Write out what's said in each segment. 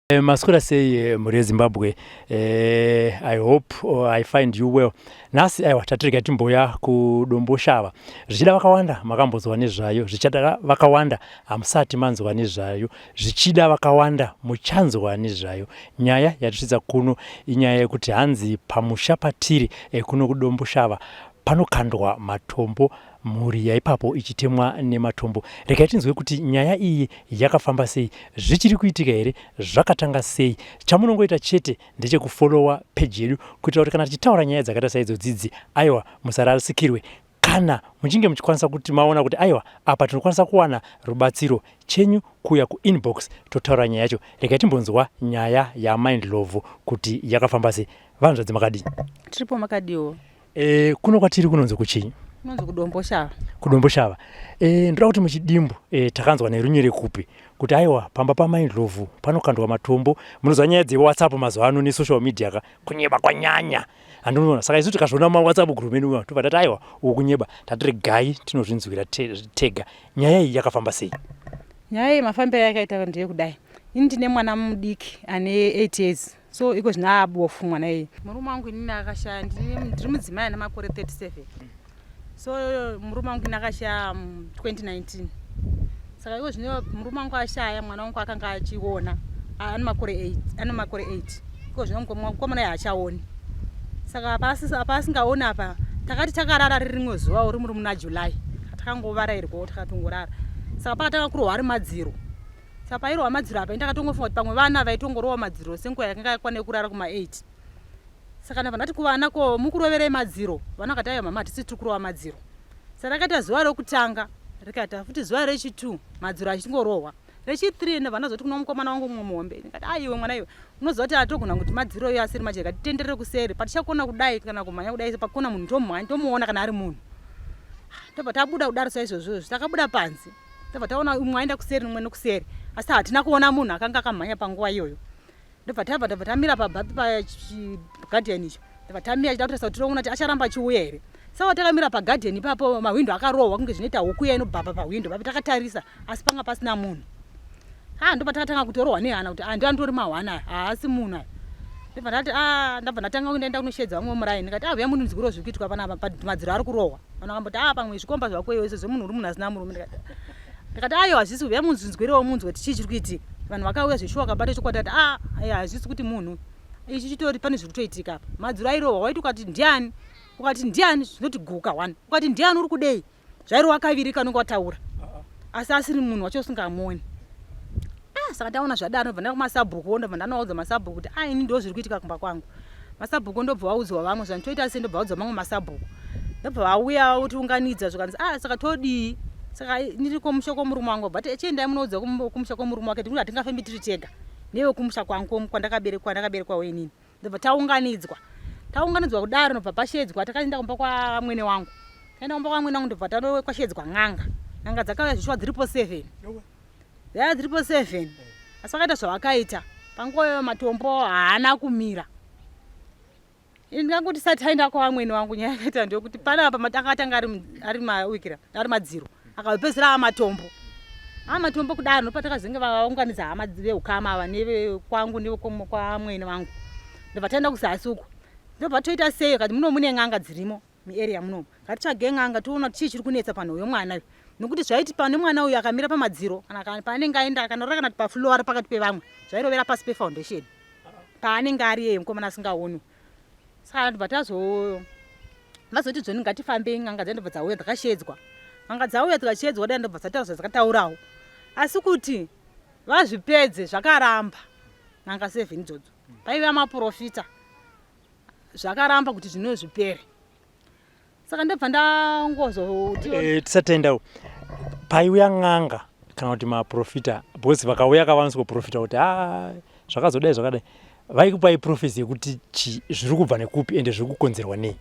Mashura say muri Zimbabwe, I hope I find you well. Nasi aiwa tatirika timboya KuDomboshava. Zvichida vakawanda makambozwa nezvayo, zvichida vakawanda amusati manzwa nezvayo, zvichida vakawanda muchanzwa nezvayo. Nyaya yatisvitsa kuno inyaya yekuti hanzi pamusha patiri kuno KuDomboshava panokandwa matombo, mhuri yaipapo ichitemwa nematombo. Regai tinzwe kuti nyaya iyi yakafamba sei, zvichiri kuitika here, zvakatanga sei. Chamunongoita chete ndechekufollowa page yedu kuitira kuti kana tichitaura nyaya dzakaita saidzodzidzi, aiwa musarasikirwe. Kana muchinge muchikwanisa kuti maona kuti aiwa apa tinokwanisa kuwana rubatsiro chenyu kuya kuinbox totaura nyaya yacho. Regai timbonzwa nyaya yaMndlovu kuti yakafamba sei. Vanhu zvadzimakadi tiripo makadiwo. Kuno kwatiri kunonzi kuchinyi? Kunonzi KuDomboshava. KuDomboshava. Ndoda kuti muchidimbu takanzwa nerunyere kupi kuti aiwa pamba paMndlovu panokandwa matombo. Munozwa nyaya dzeWhatsApp mazuva ano nesocial media kunyeba kwanyanya. Andinoona saka isu tikazviona maWhatsApp group menu tobva tati aiwa ukunyeba tatiregai tinozvinzwira tega. Nyaya iyi yakafamba sei? Nyaya iyi mafambiro yakaita ndeye kudai. Ini ndine mwana mudiki ane 8 years. So iko zvinabofu mwana iyi. Murume wangu inini akashaya, ndiri mudzimai ane makore 37. So murume wangu akashaya 2019. Saka iko zvino murume wangu ashaya, mwana wangu akanga achiona ane makore 8. Iko zvino mukomana yaachaoni. Saka pasingaoni apa takati takarara rimwe zuva uri muri muna July. Takangovara iriko takatongorara. Saka pakatanga kurohwa ari madziro. Saka pairohwa madziro apa ndakatongofunga kuti pamwe vana vaitongorohwa madziro senguva yakanga yakwana kurara kuma 8. Saka ndabva ndati kuvana ko mukuroverei madziro, vana vakati aiwa mama hatisi tiri kurohwa madziro. Saka rakaita zuva rokutanga, rikaita futi zuva rechi2 madziro achingorohwa. Rechi3 ndabva ndazoti kuna mukomana wangu mombe, ndikati aiwe mwana iwe unoziva kuti atogona kuti madziro iyo asiri majeka titenderere kuseri patichakona kudai kana kumhanya kudai pakona munhu tomuona kana ari munhu. Ndobva tabuda kudaro saizvozvo takabuda panze. Ndobva taona umwe aenda kuseri umwe nokuseri. Asi hatina kuona munhu akanga akamhanya panguva iyoyo. Ndobva tamira pagadheni icho. Ndobva tamira tichitarisa kuti tinoona kuti acharamba achiuya here. Saka takamira pagadheni ipapo mahwindo akarohwa kunge zvinoita huku iya inobhaba pahwindo. Papi takatarisa asi panga pasina munhu. Ndobva takatanga kutorohwa nehana kuti andori mahwana haasi munhu. Ndobva ndati ndabva ndatanga kuenda kunoshedza vamwe muraini. Ndikati uya munhu nzwiro zviri kuitika panapa madziro ari kurohwa. Vanhu vakamboti pamwe zvikomba zvako iwe izvo munhu uri munhu asina murume. Ndikati aiwa hazvisi uya munzwirewo munzwe kuti chii chiri kuitika. Vanhu vakauya zvishuwa vakabata chokwadi ati hazvisi kuti munhu ichi chitori pane zviri kutoitika apa. Madziro airohwa waiti ukati ndiani, ukati ndiani zvinoti guka 1, ukati ndiani uri kudei zvairohwa kaviri kanonge wataura asi asiri munhu wacho usingamuoni. Saka taona zvadaro ndobva ndenda kumasabhuku, ndobva ndanoudza masabhuku kuti ini ndo zviri kuitika kumba kwangu. Masabhuku ndobva vaudzwa vamwe zvandinoita sei, ndobva vaudzwa mamwe masabhuku. Ndobva vauya utiunganidza zvikanzi saka todii. Saka ndiri kumusha kwomurume wangu bva chiendai munoudza kumusha kwomurume wake kuti hatingafambi tiri tega newe kumusha kwangu kwandakaberekwawo inini. Ndobva taunganidzwa kudaro ndobva pashedzwa takaenda kumba kwamwene wangu. Taenda kumba kwamwene wangu ndobva tanokwashedzwa n'anga dzakauya zvishwa dziripo 7. Dzaya dziripo 7. Asi vakaita zvavakaita panguva iyoyo matombo haana kumira. Ndingangokuti sati taenda kwamwene wangu nyaya yakaita ndokuti panapa akatanga ari madziro akapedzisira amatombo. Amatombo kudaro ndipo takazenge vaunganidza hama veukama ava nevekwangu nevekwamwene wangu. Ndobva taenda kuzasi uko. Ndobva toita sei kati muno mune n'anga dzirimo muarea munomu. Ngatitsvage n'anga toona kuti chii chiri kunetsa pano uyo mwana uyu. Nokuti zvaiti pane mwana uyu akamira pamadziro kana paanenge aenda akanora kana pafloor pakati pevamwe zvairovera pasi pefoundation. Paanenge ari yeye mukomana asingaoni. Saka ndobva vazoti zvoni ngatifambei n'anga dzandobva dzauya dzakashedzwa. N'anga dzauya dzikashedzwa dai ndobva dzataura zvadzakataurawo. Asi kuti vazvipedze zvakaramba n'anga 7 idzodzo. Paiva maprofita zvakaramba kuti zvino zvipere. Saka ndobva ndangozoti tisatenda paiuya n'anga kana kuti maprofita bosi vakauya kavaniswa profita kuti zvakazodai zvakadai vaikupai profesi yekuti zviri kubva nekupi ende zviri kukonzerwa nei?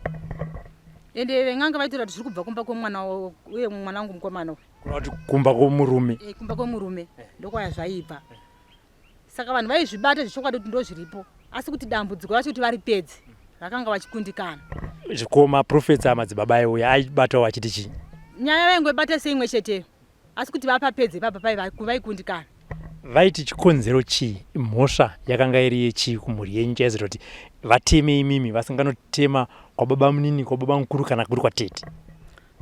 Ende n'anga vaitora kuti zviri kubva kumba kwomwana uye mwana wangu mukomana kuti kumba kwomurume. Kumba kwomurume ndokwaya zvaibva. Saka vanhu vaizvibata zvichokwadi kuti ndo zviripo asi kuti dambudziko racho kuti varipedze vakanga vachikundikana. Zvikoma profeta amadzibaba aiuya aibatawo achiti chii? Nyaya vaingoibata seimwe cheteyo asi kuti vapapedze papa vaikundikana. vaiti chikonzero chii, mhosva yakanga iri yechii kumhuri yenyu chaizvo kuti vateme imimi vasinganotema kwababa munini kwababa mukuru kana kuri kwatete?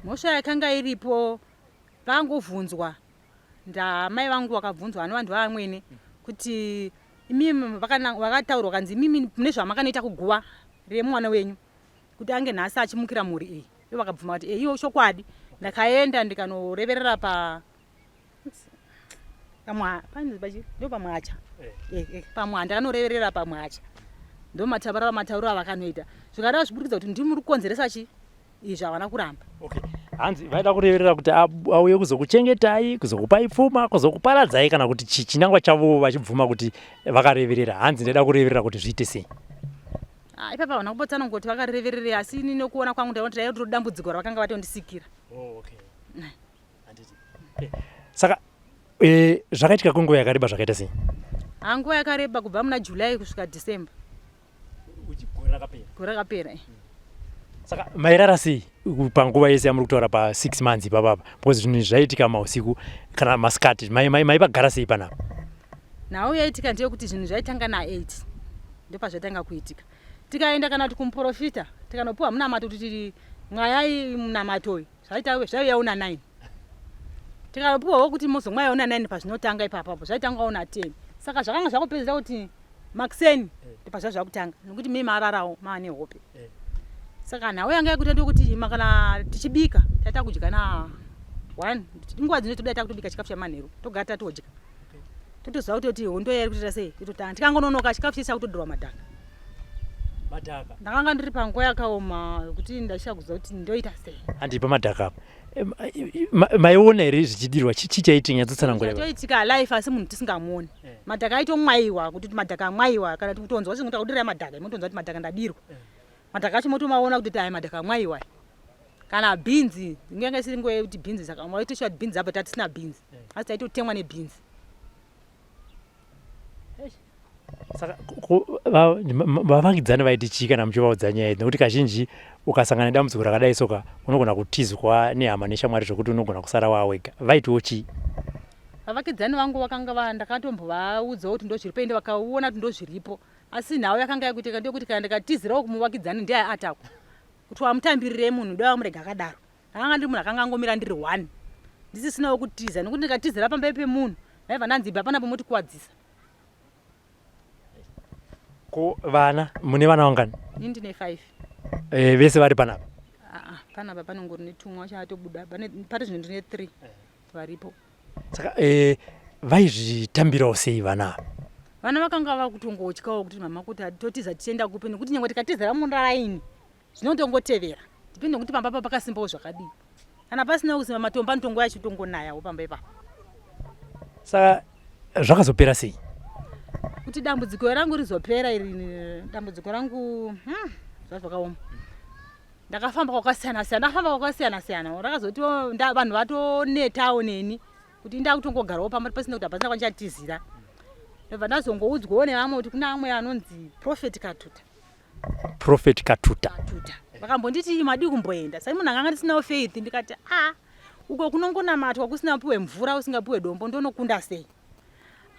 Mhosva yakanga iripo vangovhunzwa ndamai vangu vakabvunzwa nevanhu vamwene kuti imimi vakataurwa kanzi imimi mune zvamakanoita kuguva remwana wenyu kuti ange nhasi achimukira mhuri iyi. Ivo vakabvuma kuti iyo chokwadi. Ndakaenda ndikanoreverera pamwacha ndakanoreverera pamwacha ndo matauro avakanoita zvikada zviburikidza kuti ndimuri kukonzeresa chi izvi havana kuramba. Hanzi vaida kureverera kuti auye kuzokuchengetai, kuzokupai pfuma, kuzokuparadzai kana kuti chinangwa chavo vachibvuma kuti vakareverera. Hanzi ndaida kureverera kuti zviite sei? Ipapa havana kupotsana ngoti vakareverere, asi ini nokuona kwangu ndaona kuti raiva dambudziko ravakanga vatondisikira. Saka zvakaitika kwenguva yakareba zvakaita sei? Nguva yakareba kubva muna July kusvika December. Gore rakapera. Saka mairara sei panguva yese yamuri kutaura pa 6 months ipapapa? Because zvinhu zvaitika mausiku kana masikati maipagara sei panapa? Nhau yaitika ndeyekuti zvinhu zvaitanga na8 ndopazvatanga kuitika. Tikaenda kana kuti kumuprofita tikanopuwa munamato kuti mwayai munamatoyi zvaiya una 9. Tikanopuwawo kuti mozomwaya una 9 pazvinotanga ipapapo zvaitanga una 10. Saka zvakanga zvakupedzera kuti makiseni ndopazva zvakutanga nokuti mimi mararawo maane hope. Saka nhau yanga yakuita ndokuti makana tichibika taita kudya na 1 nguva dzino toda takutobika chikafu chamanheru togara tatodya totoziva kuti hondo yairi kutoita sei tototanga tikangononoka chikafu chese chakutodhurwa madhaka. Ndakanga ndiri panguva yakaoma kuti ndachida kuziva kuti ndoita sei. Handipa madhaka apo maiona here zvichidirwa chichaiti nyatsotsanangura chaitika life asi munhu tisingamuoni. Madhaka aitomwaiwa kuti madhaka amwaiwa kana kutonzwa kuti kudira madhaka imotonzwa kuti madhaka ndadirwa. Madhaka acho motomaona kuti ai madhaka amwaiwa. Kana beans ngenge singwe kuti beans saka mwaitosha beans apo tatisina beans. Asi taitotemwa nebeans. Saka vavakidzani vaiti chii kana muchivaudza nyaya idzi nokuti kazhinji ukasangana nedambudziko rakadai soka unogona kutizwa nehama neshamwari zvokuti unogona kusara wawega. Vaitiwo chii? Vavakidzani vangu vakanga ndakatombovaudzawo kuti ndozviripo ende vakaona kuti ndozviripo. Asi nhau yakanga yakuitika ndeyekuti kana ndikatizirawo kumuvakidzani ndiye atakwa kuti wamutambirire munhu dai wamurega akadaro. Ndakanga ndiri munhu akanga angomira ndiri 1 ndisisinawo kutiza nokuti ndikatizira pambai pemunhu naibva ndanzi hapana pomotikuwadzisa. Ko vana mune vana vangani? Ini ndine 5. Vese vari panapa? Panapa panongori netumwe chatobuda pari zvino ndine 3 varipo. Saka vaizvitambirawo sei vana? Vana vakanga vakutongotyawo kuti mama kuti totiza tichienda kupi nokuti nyangwe tikatizira mundaraini zvinotongotevera dipende kuti pamba pakasimbawo zvakadii. Kana pasina kusimba matombo anotongo yachitongonayawo pamba ipapo. Saka zvakazopera sei? Kuti dambudziko rangu rizopera iri dambudziko rangu zvazvakaoma. Ndakafamba kwakasiyana siyana rakazoti vanhu vatonetawo neni kuti ndakutongogarawo pamba pasina kuti hapasina kwanchatizira. Ndobva ndazongoudzwawo nevamwe kuti kuna amwe anonzi Prophet Katuta. Vakambonditi madi kumboenda. Sai munhu akanga ndisinawo faith ndikati uko kunongonamatwa kusina puwe mvura usingapuwe dombo ndonokunda sei.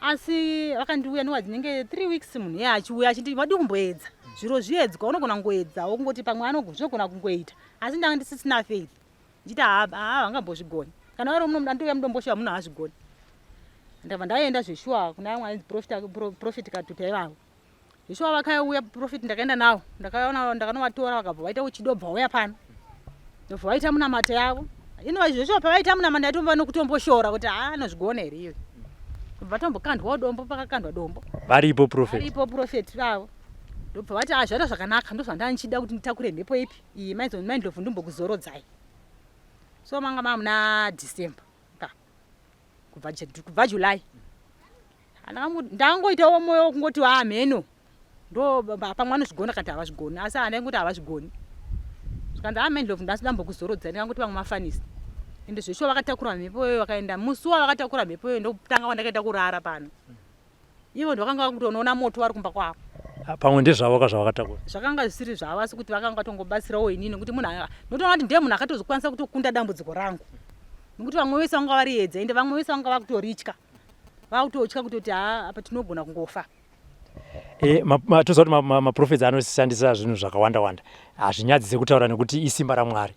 Asi vakandiuya newadzinenge 3 weeks munhu iye achiuya achiti madi kumboedza. Zviro zviedzwa unogona kungoedzawo kungoti pamwe anogona kungoita. Asi ndanga ndisisina faith. Nditi vangambozvigoni. Kana wari muno ndandouya mudomboshava munhu haazvigoni. Ndabva ndaenda zveshuwa kuna amwe Prophet Katuta ivavo. Zveshuwa vakauya Prophet ndakaenda navo ndakanovatora vakabva vaita uchidobva uya pano. Ndobva vaita munamata yavo. Ino zveshuwa pavaita munamata ndaitomba nokutomboshora kuti anozvigona here iwe. Ndobva tombokandwawo dombo pakakandwa dombo. Varipo Prophet vavo. Ndobva vati zvaita zvakanaka ndozvandanga ndichida kuti nditakure mhepo ipi iyi Ndlovu ndimbokuzorodzai. So manga muna December kubva July. Ndangoitawo moyo kungoti mheno ndo pamwe anozvigona kana havazvigoni asi andaingoti havazvigoni. Zvikanzi Ndlovu ndambokuzorodzai ndikangoti pamwe mafanisi. Ende zveshuwa vakatakura mhepo iyoyo vakaenda musuwa vakatakura mhepo iyoyo ndokutanga kwandakaita kurara pano. Ivo ndovakanga vakutoona moto vari kumba kwavo. Pamwe ndezvavo zvavakatakura. Zvakanga zvisiri zvavo asi kuti vakanga vatongobatsirawo inini nokuti munhu ndotoona kuti ndiye munhu akatozokwanisa kutokunda dambudziko rangu. Nokuti vamwe vese vanga variedza ende vamwe vese vanga vakutoritya. vakutotya kutoti apa tinogona kungofa. Toziva kuti maprofits anoshandisa zvinhu zvakawanda hazvinyadzise kutaura nekuti isimba raMwari.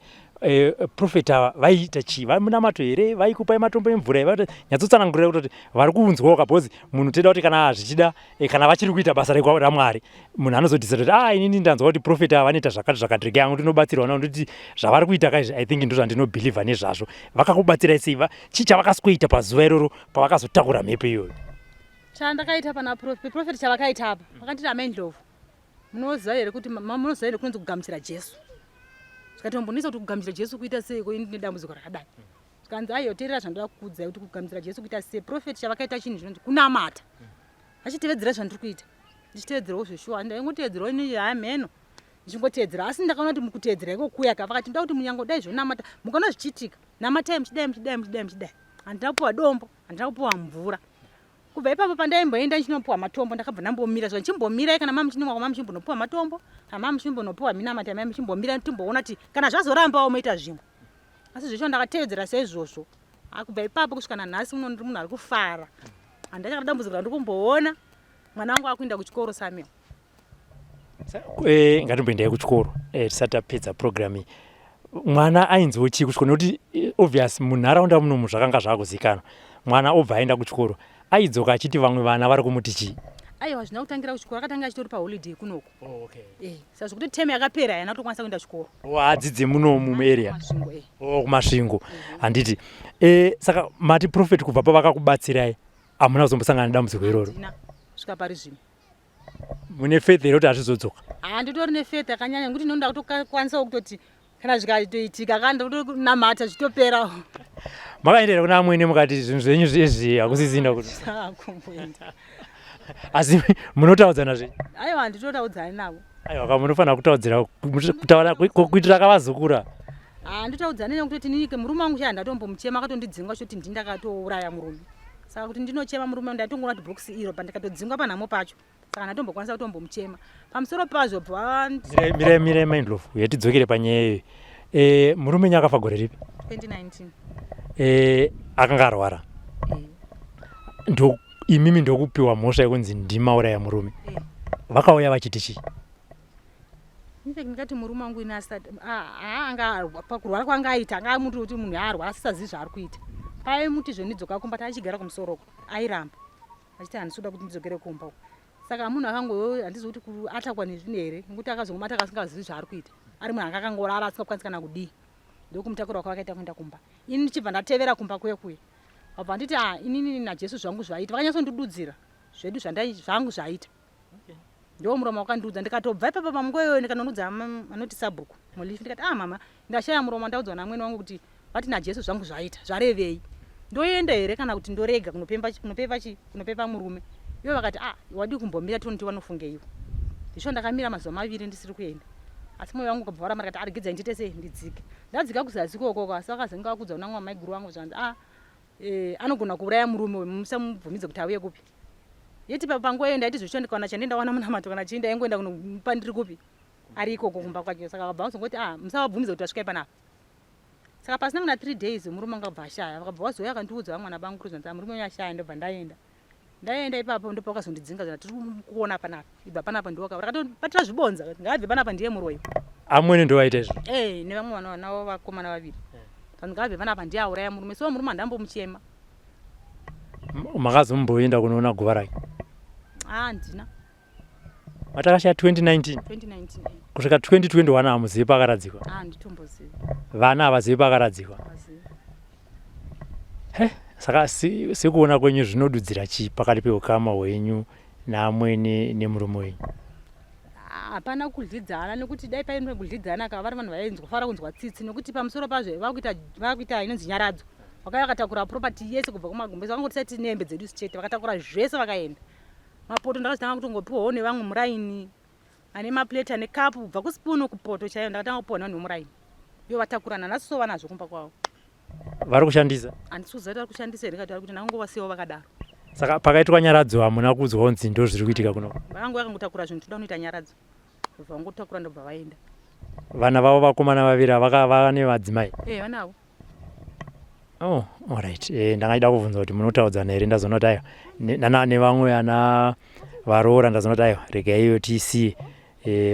Profit ava vaiita chii? Vamunamato here? Vaikupai matombo emvura? Nyatsotsanangurira kuti vari kuunzwawo kabhozi munhu toda kuti kana zvichida kana vachiri kuita basa raMwari munhu anozodhisa kuti inini ndanzwa kuti profit ava vanoita zvakati rege yangu ndinobatsirwa navo ndoti zvavari kuita kai I think ndo zvandinobhilivha nezvazvo. Vakakubatsirai sei? Chii chavakasweta pazuva iroro pavakazotakura mhepo iyoyo? Chandakaita pana profit chavakaita apa vakanditi amai Ndlovu, munoziva here kuti munoziva here kunonzi kugamuchira Jesu. Zvikatombonisa kuti kugamuchira Jesu kuita seiko ini ndine dambudziko rakadai. Zvikanzi aiyo teerera zvandoda kukuudzai kuti kugamuchira Jesu kuita sei. Profit chavakaita chinhu chinonzi kunamata. Vachitevedzera zvandiri kuita. Ndichitevedzerawo zveshuwa ndaingoteedzerawo ini mheno ndichingoteedzera asi ndakaona kuti mukuteedzera iko kuya ka vakati ndoda kuti munyangodai zvonamata mukaona zvichiitika namatai muchidai. Handina kupiwa dombo, handina kupiwa mvura. Kubva ipapo pandaimboenda ndichinopiwa matombo ndakabva ndambomira zvo ndichimbomira kana mama muchimbonopiwa matombo kana mama muchimbonopiwa minamata mai muchimbombira timboona kuti kana zvazorambawo moita zvimwe. Asi zvesho ndakateedzera seizvozvo. Kubva ipapo kusvika nanhasi muno ndiri munhu ari kufara. Handachada dambudziko randikumboona mwana wangu akuenda kuchikoro Samuel. Ngatimboendai kuchikoro tisati tapedza program iyi. Mwana ainzwo chii kuchikoro? Nokuti obvious munharaunda munomu zvakanga zvakuzikanwa. Mwana obva aenda kuchikoro aidzoka achiti vamwe vana vari kumuti chii? Aiwa zvina kutangira kuchikoro akatanga achitori paholiday kunoko. Saka kuti temu yakapera yana kutokwanisa kuenda kuchikoro. Hadzidze munomu muarea. Kumasvingo. Handiti. Saka mati profit kubva pavakakubatsirai hamuna kuzombosangana nedambudziko iroro? Svika pari zvino. Mune faith here kuti hazvizodzoka? Handitori nefaith yakanyanya nekuti ndinoda kutokwanisawo kutoti kana zvikatoitika kana kutonamata zvitoperawo. Makaendera kuna amweni mukati zvinhu zvenyu zvezvi hakusisina kuti asi munotaudzana zve? Aiwa handitotaudzani navo. Aiwa munofanira kutaudzira kutaura kuitira kavazukura. Handitaudzani nekutoti ninike murume wangu chandatombomuchema akatondidzinga kuti ndindakatouraya murume. Saka kuti ndinochema murume ndatongoona kuti bhokisi iro pandakatodzingwa panhamo pacho. Saka ndatombokwanisa kutombomuchema. Pamusoro pazvo mirai mai Ndlovu yetidzokere panyaya iyoyo. Murume wenyu akafa gore ripi? 2019. Akanga arwara. Imimi ndokupiwa mhosva yekunzi ndimauraya murume. Vakauya vachiti chii? Ndingati murume wangu ina asati pakurwara kwanga aita anga amuti kuti munhu arwara asisazivi zvaari kuita. Paimuti zvendidzoka kumba achigara kumusoro airamba achiti handisuda kuti ndidzokere kumba. Saka munhu akangoyo handizivi kuti atakwa nezvinhu here nekuti akazongomata akasingazivi zvaari kuita. Ari munhu anga akangorara asingakwanisi kana kudii. Ndokumutakura kwakaita kuenda kumba. Ini ndichibva ndatevera kumba kuye. Wabva nditi inini naJesu zvangu zvaita. Vakanyasondidudzira zvedu zvangu zvaita. Ndo muromo wakandudza ndikatobva ipapo pamungoyo ndikanonudza anoti sabhuku mulifi ndikati mama ndashaya muromo ndaudzwa namweni wangu kuti vati naJesu zvangu zvaita zvarevei. Ndoenda here kana kuti ndorega kunopepa murume. Ivo vakati wadi kumbomira tonti wanofungeiwo. Ndisho ndakamira mazuva 2 ndisiri kuenda. Asi mwoyo wangu ukabva waramba kati arigidza ndite sei ndidzike. Ndadzika kuzasi kokoko asi vakazenge vakudza kuna mwana maiguru wangu zvanzi anogona kuuraya murume musamubvumidze kuti auye kupi. Yeti panguva iyo ndaiti zvesho ndikaona chandindawana munamato kana chii ndaingoenda kunomupa ndiri kupi ari ikoko kumba kwake. Saka vabva vazongoti musavabvumidze kuti vasvika ipanapa. Saka pasina kuna 3 days murume anga abva ashaya. Vakabva vazouya vakandiudza mwana bangu kuti zvanzi murume wenyu ashaya. Ndobva ndaenda ipapo ndipo vakazondidzinga zvanzi tiri kuona panapa. Ibva panapa ndiwo vakatopatira zvibonza ngaabve panapa ndiye muroyi. Amweni ndo vaita izvo? Nevamwe vana navo vakomana 2. Vanhu ngaabve panapa ndiye auraya murume. So murume handambomuchema. Makazomboenda kunoona guva rake? Handina. Matakashaya 2019? Kusvika 2021 hamuzivi pakaradzikwa? Handitombozivi. Vana havazivi pakaradzikwa? Saka sekuona kwenyu zvinodudzira chii pakati peukama hwenyu naamweni nemurume wenyu? Hapana kudlidzana nekuti dai paine kudlidzana kava vari vanhu vainzofara kunzwa tsitsi nekuti pamusoro pazvo vakuita inonzi nyaradzo. Vakauya vakatakura property yese kubva kumagumbezi vangotisati nembe dzedu sichete vakatakura zvese vakaenda. Mapoto ndakazotanga kutongopiwawo nevamwe muraini ane maplate ane kapu kubva kusipunu kupoto chaiyo ndakatanga kupiwa nevanhu vemuraini. Ivo vatakurana naso vanazvo kumba kwavo. Vari kushandisa? Handisuziva kuti vari kushandisa here kati vari kuti ndangovasiyawo vakadaro. Saka pakaitwa nyaradzo hamuna kunzwa kunzi ndo zviri kuitika kuno? Vakanga vakangotakura zvinhu toda kunoita nyaradzo. Ndobva vangotakura ndobva vaenda. Vana vavo vakomana 2 vane madzimai? Vanavo. Oh, alright. Ndangida kuvunza kuti munotaudzana here ndazonoti ayo nevamwe ana varoora ndazonoti ayo regaiyo tisiye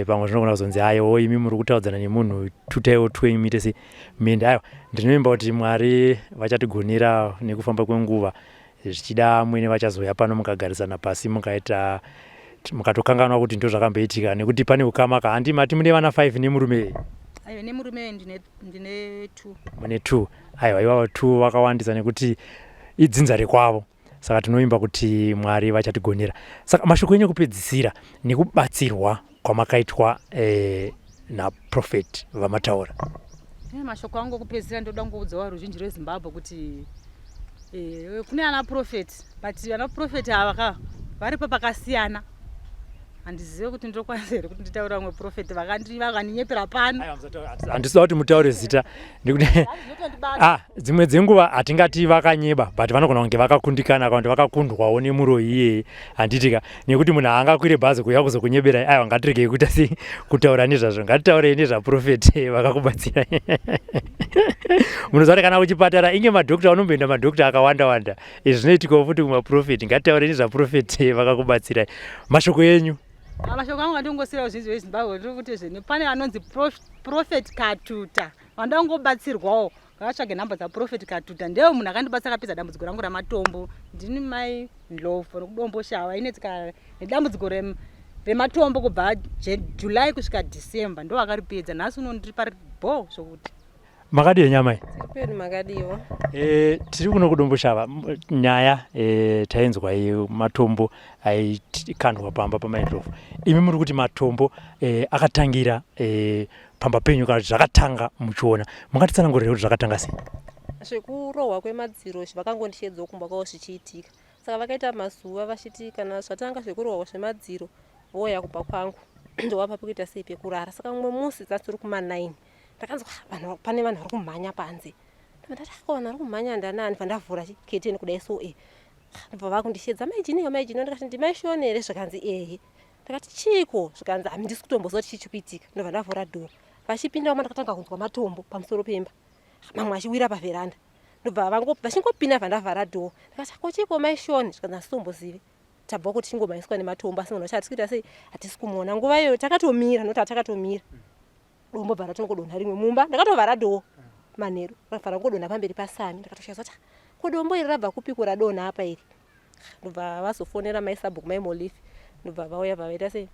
pamwe zvinogona kuzonzi ayo imi muri kutaudzana nemunhu tutaiwo twenyu muite se mende ayo ndinovimba kuti Mwari vachatigonera nekufamba kwenguva zvichida mwene vachazoya pano mukagarisana pasi mukaita mukatokanganwa kuti ndo zvakamboitika nekuti pane ukama kahandimati mune vana 5 nemurume ayo nemurume ndine 2 mune 2 aiwa ivavo 2 vakawandisa nekuti idzinza rekwavo saka tinoimba kuti Mwari vachatigonera. Saka mashoko enyu kupedzisira nekubatsirwa kwamakaitwa naprofeti vamataura. Mashoko angu kupedzisira ndoda kuudzawo ruzhinji rweZimbabwe kuti kune ana profeti but ana profeti ava varipo pakasiyana. Handizive kuti ndokwanisa here kuti nditaura umwe profeti vakaninyepera pano. Handisiva kuti mutaure zita nekuti dzimwe dzenguva hatingati vakanyeba but vanogona kunge vakakundikana kana kuti vakakundwawo nemuroyi iyeye handitika nekuti munhu haangakwire bhazi kuuya kuzokunyeberai aiwa ngatiregei kuita sei kutaura nezvazvo ngatitaurei nezvaprofeti vakakubatsira. Munoziva kuti kana kuchipatara inge madhokita unomboenda madhokita akawanda wanda zvinoitikawo futi kumaprofeti ngatitaurei nezvaprofeti vakakubatsirai. Mashoko enyu mashoko angu andingosira uzhinji hweZimbabwe ndiri kuti zvino pane vanonzi profeti Katuta vanda kungobatsirwawo ngavatsvage nhamba dzaprofeti Katuta ndeo munhu akandibatsira akapedza dambudziko rangu ramatombo. Ndini mai Ndlovu nokudomboshava inetsika nedambudziko rematombo kubva July kusvika December ndo akaripedza. Nhasi uno ndiri paribho zvokuti makadiyo nyamai makadiyo tiri kuno kudomboshava nyaya tainzwa matombo aikandwa pamba pamaindlovu. Imi muri kuti matombo akatangira pamba penyu kana kuti zvakatanga muchiona mungatitsanangurira kuti zvakatanga sei? Zvekurohwa kwemadziro zvakangondishedzawo kumba kwavo zvichiitika saka vakaita mazuva vachiti kana zvatanga zvekurohwa zvemadziro voya kubva kwangu ndowapa pekuita sei pekurara. Saka mumwe musi dzati tiri kuma9 ndakanzwa pane vanhu vari kumhanya panze ndati vanhu vari kumhanya ndanani pandavhura keteni kudai so ndibva vakundishedza maijiniyo ndikati ndimaishoni here zvikanzi ehe ndakati chiko zvikanzi handisi kutomboziva kuti chichi kuitika ndobva ndavhura dhoo vachipindawo mandakatanga kunzwa matombo pamusoro pemba mamwe achiwira pavheranda ndobva vachingopinda vandavhara dhoo ndikati ko chiko maishoni zvikanzi handisitombozive tabva kuti tingomhanyiswa nematombo asi munhu wacho hatisi sei hatisi kumuona nguva iyoyo takatomira noti hatakatomira dombo bva ratongodonha rimwe mumba ndakatovhara dhoo manheru rakavhara kungodonha pamberi pasami ndakatoshaisa kuti kudombo iri rabva kupi radonha apa iri ndobva vazofonera maisabhuku maimolifi ndobva vauya bvaita sei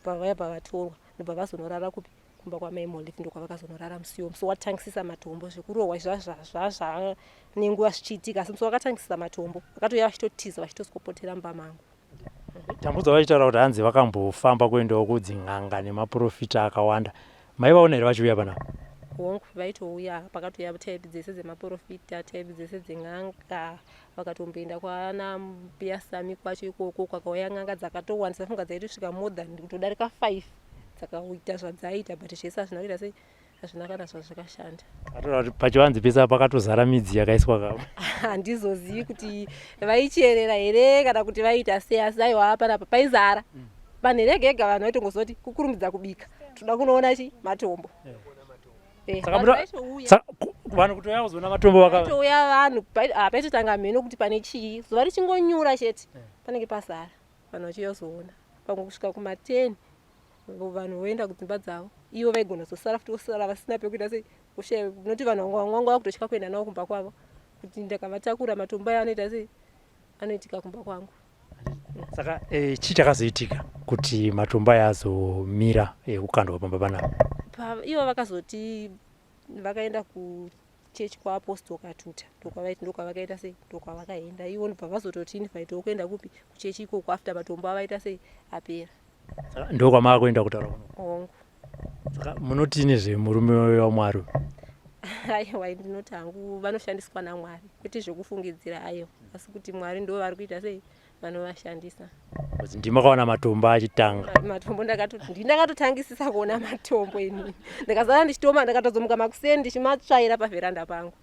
vauya bvavatorwa ndobva vazonorara kupi kumba kwamaimolifi ndokwavakazonorara musiwo musi watangisisa matombo zvekurohwa zvazva nenguva zvichiitika asi musi wakatangisisa matombo vakatoya vachitotiza vachitoskopotera mumba mangu. Tambudza vachitaura kuti hanzi vakambofamba kuendawo kudzin'anga nemaprofita akawanda maivaona here vachiuya panapa? Hongu vaitouya pakatouya taipi dzese dzemaprofita taipi dzese dzen'anga vakatomboenda kwana mbuya Sami kwacho ikoko kwakauya n'anga dzakatowanda safunga dzaiti kusvika more than kutodarika 5 dzakaita zvadzaita but zvese hazvina kuita sei hazvina kana zvazvakashanda. Ataura kuti pachivanze pese pakatozara midzi yakaiswa kavo. Handizozivi kuti vaicherera here kana kuti vaita sei asi aiwa panapa paizara vanhu rega ega vanhu vaitongozoti kukurumidza kubika toda kunoona matombo. Vanhu kutouya kuzoona matombo vakatouya vanhu paitotanga mheno kuti pane chii zuva richingonyura chete panenge pazara vanhu vachiuya kuzoona pamwe kusvika kuma10 vanhu voenda kudzimba dzavo ivo vaigona kuzosara futi vosara vasina pekuita sei noti vanhu vangwangwa vakutosvika kuenda navo kumba kwavo kuti ndakavatakura matombo aya anoita sei anoitika kumba kwangu. Saka chii chakazoitika kuti matombo aya azomira kukandwa pamba panapa? Ivo vakazoti vakaenda kuchechi kwaapostol Katuta ndokwavakaita sei ndokwavakaenda ivo ndobva vazototi invitewo kuenda kupi kuchechi ikoko after matombo avaita sei apera. Ndokwamava kuenda kutaura kuno? Hongu. Saka munoti nezvemurume waMwari? Aiwa ndinoti hangu vanoshandiswa naMwari kwete zvekufungidzira aiwa asi kuti Mwari ndo vari kuita sei vanovashandisa. Ndimakaona matombo achitanga matombo ndakatotangisisa kuona matombo ini ndakazara ndichitoma ndakatozomuka makuseni ndichimatsvaira pavheranda pangu.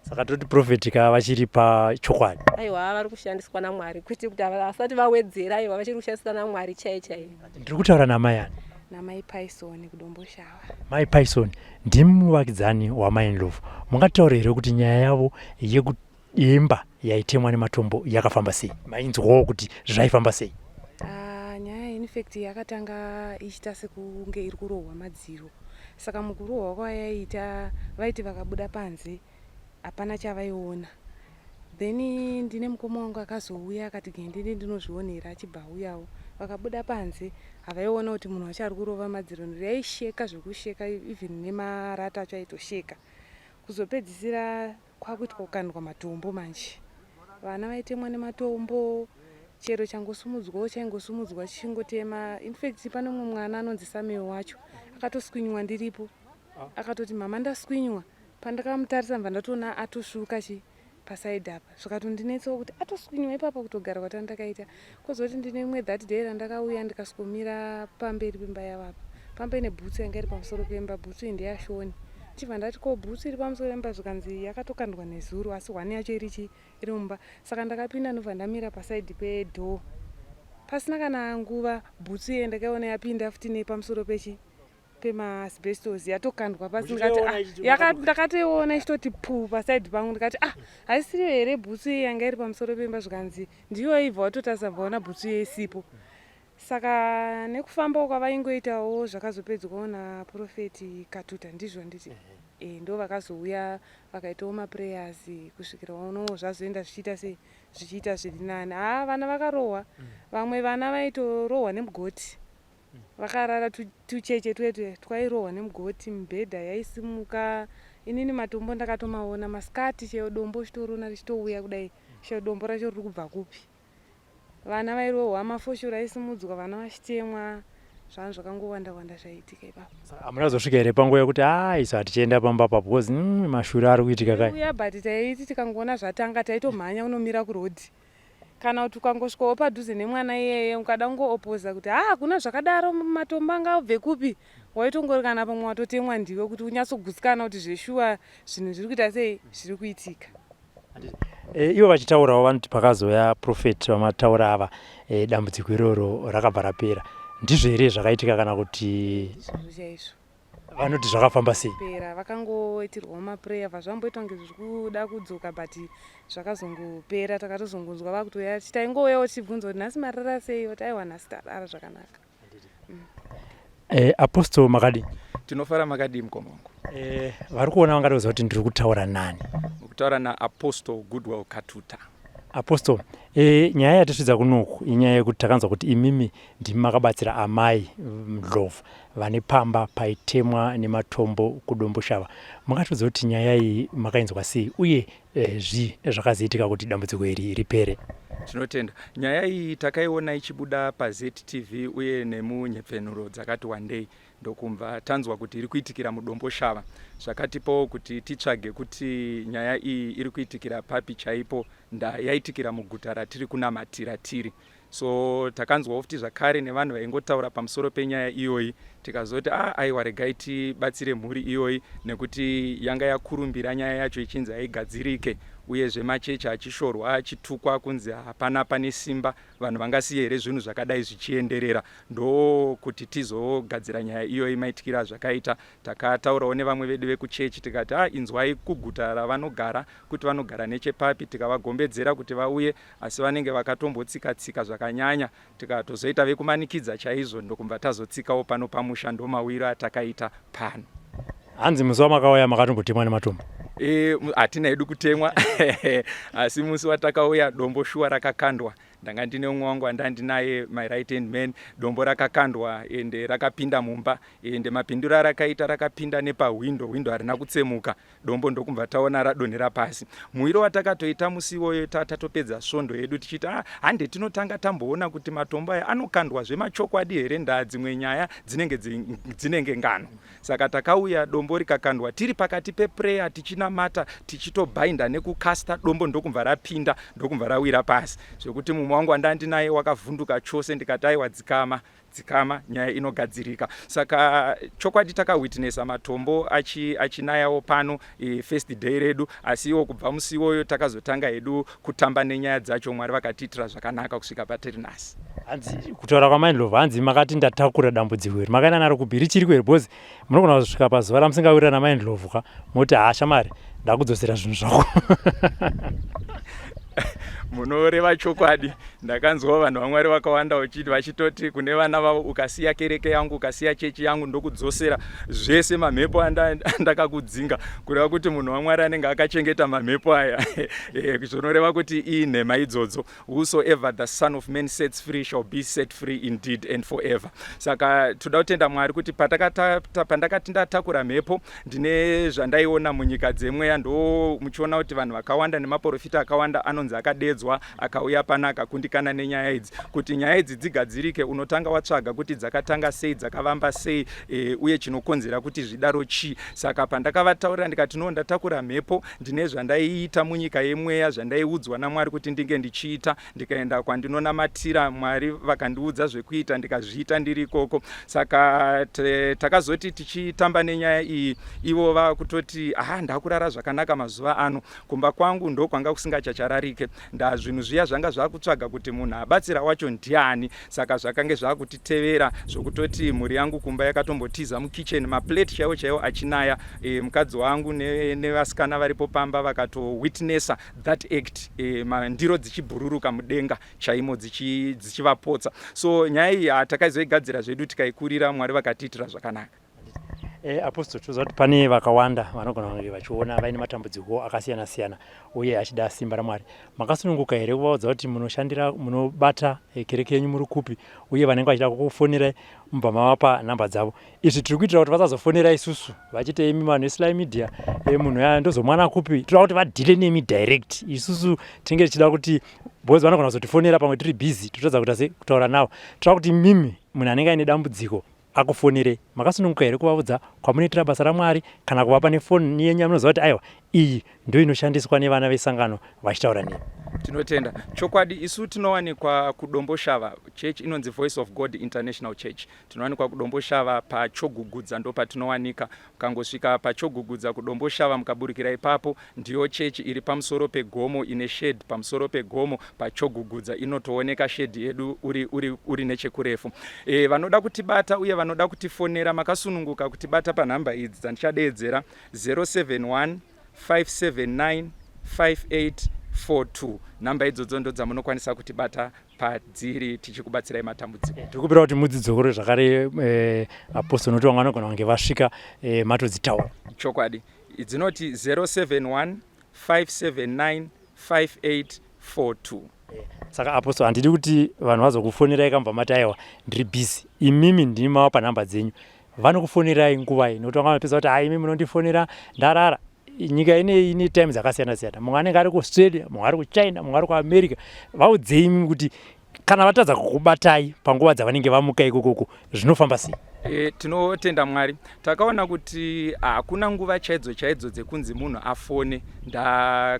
Saka toti profeti ka vachiri pachokwadi. Aiwa vari kushandiswa naMwari kwete kuti vasati vawedzera aiwa vachiri kushandiswa naMwari chai. Ndiri kutaura namai ani? namai Python KuDomboshava. Mai Python ndimi muvakidzani wamai Ndlovu. Mungataura here kuti nyaya yavo yekuimba yaitemwa nematombo yakafamba sei? Mainzwawo kuti zvaifamba sei? Nyaya in fact yakatanga ichita sekunge iri kurohwa madziro. Saka mukurohwa kwavaiita vaiti vakabuda panze hapana chavaiona. Then ndine mukoma wangu akazouya akati gendini ndinozvionera achibva auyawo. Vakabuda panze havaiona kuti munhu achari kurova madziro, yaisheka zvokusheka, even nemarata acho aitosheka. Kuzopedzisira kwakuitwa kukandwa matombo manje. Vana vaitemwa nematombo, chero changosumudzwawo chaingosumudzwa chingotema. In fact pane mumwe mwana anonzi Samuel wacho akatoswinywa ndiripo. Akatoti mama ndaswinywa. Pandakamutarisa mva ndatoona atosvuka pasaidi apa. Zvakatondinetsawo kuti atoswinywa ipapa kutogara kwatandakaita. Kozoti ndine imwe that day randakauya ndikasvomira pamberi pemba yavapa. Pambaine bhutsu yanga iri pamusoro pemba, bhutsu iyi ndeyashoni. Chibva ndati ko bhutsu iri pamusoro pemba zvikanzi yakatokandwa nezuro asi hwani yacho iri mumba. Saka ndakapinda ndobva ndamira pasaidi pedhoo. Pasina kana nguva bhutsu iyi ndakaona yapinda futi nepamusoro pema-asbestos yatokandwa pasi. Ndakatoiona ichitoti puu pasaidi pangu. Ndikati haisiri here bhutsu iyi yanga iri pamusoro pemba zvikanzi ndiyo ibva watotarisa bvaona bhutsu iyi isipo. Saka nekufamba kwavaingoitawo zvakazopedzwawo naprofeti Katuta ndizvo nditi. Ndo vakazouya vakaitawo maprayers kusvikira unowo zvazoenda zvichiita zviri nani. Vana vakarohwa. Vamwe vana vaitorohwa nemugoti. Vakarara tucheche twedu twairohwa nemugoti, mibhedha yaisimuka. Inini matombo ndakatomaona masikati chero dombo chitorona richitouya kudai. Chero dombo racho riri kubva kupi. Vana vairohwa, mafoshoro aisimudzwa, vana vachitemwa. Zvanhu zvakangowanda zvaiitika ipapo. Hamuna zosvika here panguva yekuti isu hatichienda pamba papo because Mashura ari kuitika kai? Uya but taiti tikangoona zvatanga taitomhanya unomira kurodhi. Kana kuti ukangosvikawo padhuze nemwana iyeye ukada kungoopoza kuti kuna zvakadaro matombo angabve kupi, waitongori kana pamwe watotemwa ndiwe kuti unyatsogutsikana kuti zveshuwa zvinhu zviri kuita sei zviri kuitika. Ivo vachitaurawo vanoti pakazoya profeti vamataura ava dambudziko iroro rakabva rapera. Ndizvo here zvakaitika kana kuti chaizvo vanoti zvakafamba sei? Pera vakangoitirwawo mapreya zvamboitwa kunge zviri kuda kudzoka but zvakazongopera. Takatozongonzwa vakutoya taingouyawo tichibvunza kuti nhasi marara sei, kuti aiwa nhasi tarara zvakanaka. Apostle makadi tinofara makadi mukoma wangu. Vari kuona vangatoziva kuti ndiri kutaura nani? Kutaura naApostle Goodwill Katuta. Apostle, nyaya yatisvitsa kunoku inyaya yekuti takanzwa kuti imimi ndimi makabatsira amai Ndlovu vane pamba paitemwa nematombo KuDomboshava. Makatodza kuti nyaya iyi makainzwa sei uye zvakazoitika kuti dambudziko iri ripere? Tinotenda. Nyaya iyi takaiona ichibuda paZTV uye nemunyepfenuro dzakati wandei ndokumva tanzwa kuti iri kuitikira muDomboshava. Zvakatipawo kuti titsvage kuti nyaya iyi iri kuitikira papi chaipo, yaitikira muguta ratiri kunamatira tiri. So takanzwawo futi zvakare nevanhu vaingotaura pamusoro penyaya iyoyi, tikazoti aiwa regai tibatsire mhuri iyoyi nekuti yanga yakurumbira nyaya yacho ichinzi haigadzirike. Uyezve machechi achishorwa achitukwa kunzi hapana pane simba, vanhu vangasiye here zvinhu zvakadai zvichienderera. Ndo kuti tizogadzira nyaya iyoyi maitikira zvakaita. Takataurawo nevamwe vedu vekuchechi tikati inzwai kuguta ravanogara kuti vanogara nechepapi, tikavagombedzera kuti vauye asi vanenge vakatombotsika zvakanyanya. Tikatozoita vekumanikidza chaizvo ndokumva tazotsikawo pano pamusha, ndo mawiro atakaita pano. Hanzi musi wamakauya makatombotemwa nematombo? Hatina hedu kutemwa asi musi watakauya dombo shuwa rakakandwa. Ndanga ndine umwe wangu andandinaye my right hand man. Dombo rakakandwa ende rakapinda mumba ende mapinduro arakaita rakapinda nepawindo, windo harina kutsemuka. Dombo ndokumva taona radonhera pasi. Muiro watakatoita musiwo tatopedza svondo yedu tichiti hande tinotanga tamboona kuti matombo aya anokandwa zvemachokwadi here, ndaa dzimwe nyaya dzinenge ngano. Saka takauya dombo rikakandwa tiri pakati peprayer tichinamata tichitobhainda nekukasta, dombo ndokumva rapinda, ndokumva rawira pasi. Zvekuti mumwe wangu andandinaye wakavhunduka chose, ndikati aiwa dzikama nyaya inogadzirika. Saka chokwadi takawitnessa matombo achinayawo pano first day redu, asi iwo kubva musiwoyo takazotanga hedu kutamba nenyaya dzacho. Mwari vakatiitira zvakanaka kusvika patiri nhasi. hanzi kutaura kwaMindlovu hanzi makati ndatakura dambudziko iri makaenda naro kupi richiri kweri bhozi munogona kusvika pazuva ramusingawirira naMindlovu ka moti shamwari ndakudzosera zvinhu zvako. munoreva chokwadi. Ndakanzwa vanhu vaMwari vakawanda vachitoti kune vana vavo ukasiya kereke yangu ukasiya chechi yangu ndokudzosera zvese mamhepo andakakudzinga, kureva kuti munhu waMwari anenge akachengeta mamhepo aya. Zvinoreva kuti inhema idzodzo, whosoever the son of man sets free shall be set free indeed and forever. Saka toda kutenda Mwari kuti pandakati ndatakura mhepo ndine zvandaiona munyika dzemweya, ndo muchiona kuti vanhu vakawanda nemaprofita akawanda anonzi akadedzwa akauya pana akakundikana nenyaya idzi. Kuti nyaya idzi dzigadzirike unotanga watsvaga kuti dzakatanga sei, dzakavamba sei, uye chinokonzera kuti zvidaro chi. Saka pandakavataurira ndikati no ndatakura mhepo ndine zvandaiita munyika yemweya zvandaiudzwa naMwari kuti ndinge ndichiita, ndikaenda kwandinonamatira Mwari vakandiudza zvekuita ndikazviita ndiri ikoko. Saka takazoti tichitamba nenyaya iyi ivo vakutoti ndakurara zvakanaka mazuva ano, kumba kwangu ndo kwanga kusingachachararike, zvinhu zviya zvanga zvakutsvaga kuti munhu abatsira wacho ndiani. Saka zvakange zvakutitevera zvokutoti mhuri yangu kumba yakatombotiza mukicheni maplate chaiwo chaiwo achinaya. Mukadzi wangu nevasikana varipo pamba vakatowitnessa that act, mandiro dzichibhururuka mudenga chaimo dzichivapotsa. So nyaya iyi takaizoigadzira zvedu tikaikurira, Mwari vakatiitira zvakanaka. Apostle toziva kuti pane vakawanda vanogona kunge vachiona vaine matambudziko akasiyana siyana uye achida simba raMwari. Makasununguka here kuvaudza kuti munoshandira munobata kereke yenyu muri kupi uye vanenge vachida kukufonera mubva mavapa namba dzavo? Izvi tiri kuitira kuti vasazofonera isusu vachiti imi vanhu veSlyMedia munhu ya ndozomwana kupi, toda kuti vadhile nemi direct. Isusu tinenge tichida kuti bozi vanogona kuzotifonera pamwe tiri busy totadza kuita kutaura navo. Toda kuti mimi munhu anenge aine dambudziko akufonere. Makasununguka here kuvaudza kwamunoitira basa raMwari kana kuvapa nefoni yenyu yamunoziva kuti aiwa iyi ndo inoshandiswa nevana vesangano vachitaura nemi? Tinotenda chokwadi. Isu tinowanikwa kuDomboshava, church inonzi Voice of God International Church. Tinowanikwa kuDomboshava paChogugudza, ndo patinowanika. Ukangosvika paChogugudza kuDomboshava mukaburikira ipapo, ndiyo church iri pamusoro pegomo, ine shed pamusoro pegomo paChogugudza. Inotooneka shed yedu uri nechekurefu. Vanoda kutibata uye vanoda kutifonera makasununguka kutibata panhamba idzi dzandichadeedzera 071 579 5842. Namba idzodzo ndo dzamunokwanisa kutibata padziri tichikubatsirai matambudziko. Tikupira kuti mudzidzokore zvakare Apostle noti vamwe vanogona kunge vasvika matodzitaura. Chokwadi dzinoti 071 579 5842. Saka Apostle handidi kuti vanhu vazokufonerai kambva mati aiwa ndiri busy, imimi ndini mava panhamba dzenyu. Vanokufonerai nguvai? Nokuti vamwe vanopedza kuti imi munondifonera ndarara. Nyika ine time dzakasiyana siyana, mumwe anenge ari kuAustralia, mumwe ari kuChina, mumwe ari kuAmerica. Vaudzei imi kuti kana vatadza kukubatai panguva dzavanenge vamuka ikoko zvinofamba sei? Tinotenda Mwari, takaona kuti hakuna nguva chaidzo dzekunzi munhu afone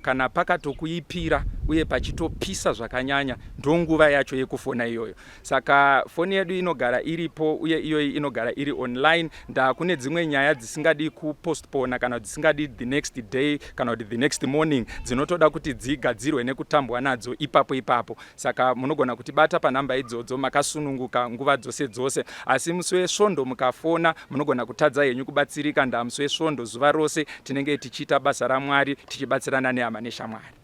kana pakatokuipira uye pachitopisa zvakanyanya ndo nguva yacho yekufona iyoyo. Saka foni yedu inogara iripo uye iyoyi inogara iri online. Kune dzimwe nyaya dzisingadi kupostpona kana dzisingadi the next day kana the next morning, dzinotoda kuti dzigadzirwe nekutambwa nadzo ipapo. Saka munogona kutibata panhamba idzodzo makasununguka nguva dzose. Asi musi wesvondo mukafona munogona kutadza henyu kubatsirika. Musi wesvondo zuva rose tinenge tichiita basa raMwari tichibatsirana nehama neshamwari.